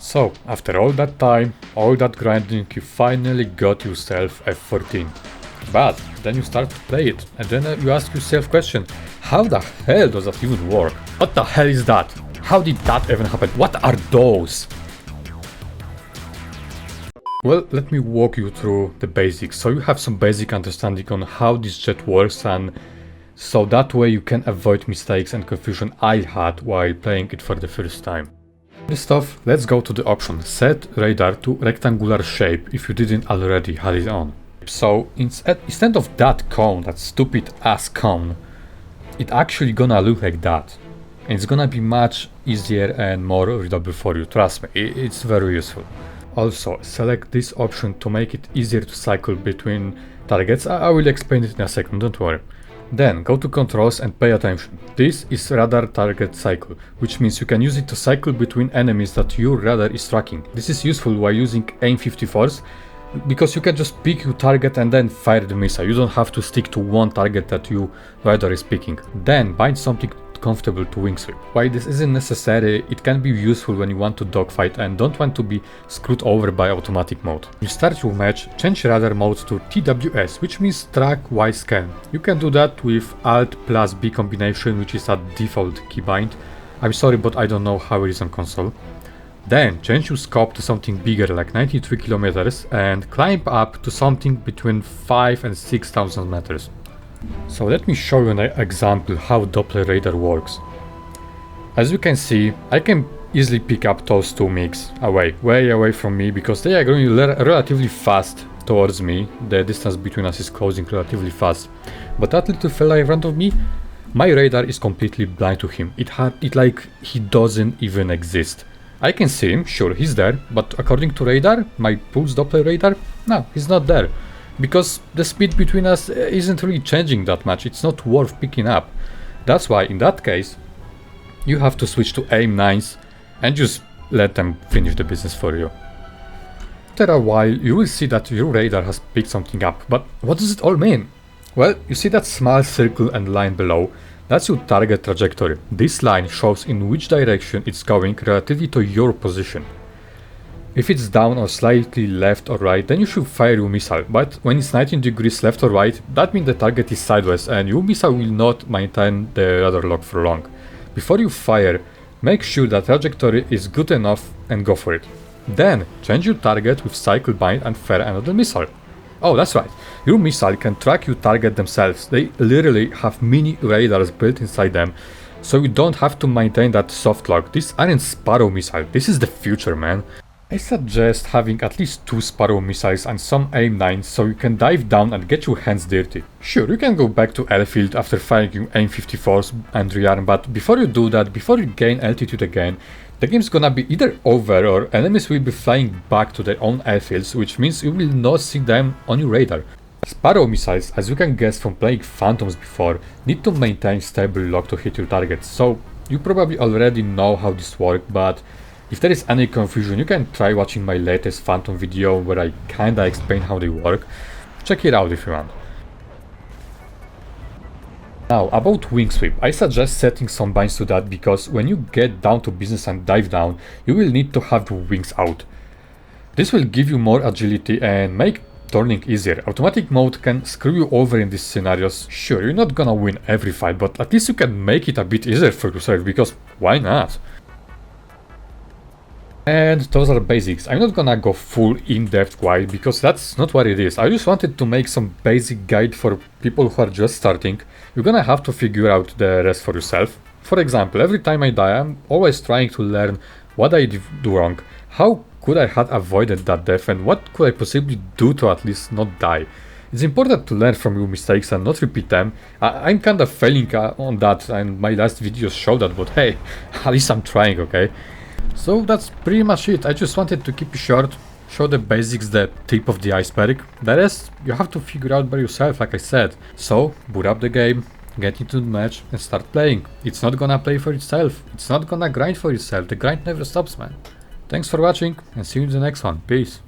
So, after all that time, all that grinding, you finally got yourself F-14. But then you start to play it, and then you ask yourself question, how the hell does that even work? What the hell is that? How did that even happen? What are those? Well, let me walk you through the basics, so you have some basic understanding on how this jet works, and so that way you can avoid mistakes and confusion I had while playing it for the first time. First off, let's go to the option set radar to rectangular shape if you didn't already had it on. So instead of that cone, that stupid ass cone, it actually gonna look like that. And it's gonna be much easier and more readable for you, trust me, it's very useful. Also, select this option to make it easier to cycle between targets. I will explain it in a second, don't worry. Then go to controls and pay attention. This is radar target cycle, which means you can use it to cycle between enemies that your radar is tracking. This is useful while using AIM-54s, because you can just pick your target and then fire the missile. You don't have to stick to one target that your radar is picking. Then bind something comfortable to wing sweep. While this isn't necessary, it can be useful when you want to dogfight and don't want to be screwed over by automatic mode. When you start your match, change radar mode to TWS, which means track while scan. You can do that with Alt plus B combination, which is a default keybind. I'm sorry, but I don't know how it is on console. Then change your scope to something bigger, like 93 kilometers, and climb up to something between 5 and 6,000 meters. So let me show you an example how Doppler radar works. As you can see, I can easily pick up those two MiGs way away from me, because they are going relatively fast towards me. The distance between us is closing relatively fast. But that little fella in front of me, my radar is completely blind to him. It like he doesn't even exist. I can see him, sure, he's there, but according to radar, my pulse Doppler radar, no, he's not there. Because the speed between us isn't really changing that much, it's not worth picking up. That's why in that case, you have to switch to AIM-9s and just let them finish the business for you. After a while, you will see that your radar has picked something up, but what does it all mean? Well, you see that small circle and line below? That's your target trajectory. This line shows in which direction it's going relatively to your position. If it's down or slightly left or right, then you should fire your missile, but when it's 19 degrees left or right, that means the target is sideways and your missile will not maintain the radar lock for long. Before you fire, make sure that trajectory is good enough and go for it. Then change your target with cycle bind and fire another missile. Oh, that's right, your missile can track your target themselves. They literally have mini radars built inside them, so you don't have to maintain that soft lock. These aren't Sparrow missiles, this is the future, man. I suggest having at least 2 Sparrow missiles and some AIM-9s so you can dive down and get your hands dirty. Sure, you can go back to airfield after firing your AIM-54s and rearm, but before you do that, before you gain altitude again, the game's gonna be either over or enemies will be flying back to their own airfields, which means you will not see them on your radar. Sparrow missiles, as you can guess from playing Phantoms before, need to maintain stable lock to hit your targets, so you probably already know how this works, but if there is any confusion, you can try watching my latest Phantom video where I kinda explain how they work. Check it out if you want. Now, about wing sweep, I suggest setting some binds to that, because when you get down to business and dive down, you will need to have your wings out. This will give you more agility and make turning easier. Automatic mode can screw you over in these scenarios. Sure, you're not gonna win every fight, but at least you can make it a bit easier for yourself, because why not? And those are basics. I'm not gonna go full in-depth guide, because that's not what it is. I just wanted to make some basic guide for people who are just starting. You're gonna have to figure out the rest for yourself. For example, every time I die, I'm always trying to learn what I did do wrong, how could I have avoided that death, and what could I possibly do to at least not die. It's important to learn from your mistakes and not repeat them. I'm kinda failing on that, and my last videos show that, but hey, at least I'm trying, okay? So that's pretty much it. I just wanted to keep it short, show the basics, the tip of the iceberg. The rest you have to figure out by yourself, like I said. So boot up the game, get into the match and start playing. It's not gonna play for itself, it's not gonna grind for itself. The grind never stops, man. Thanks for watching and see you in the next one. Peace.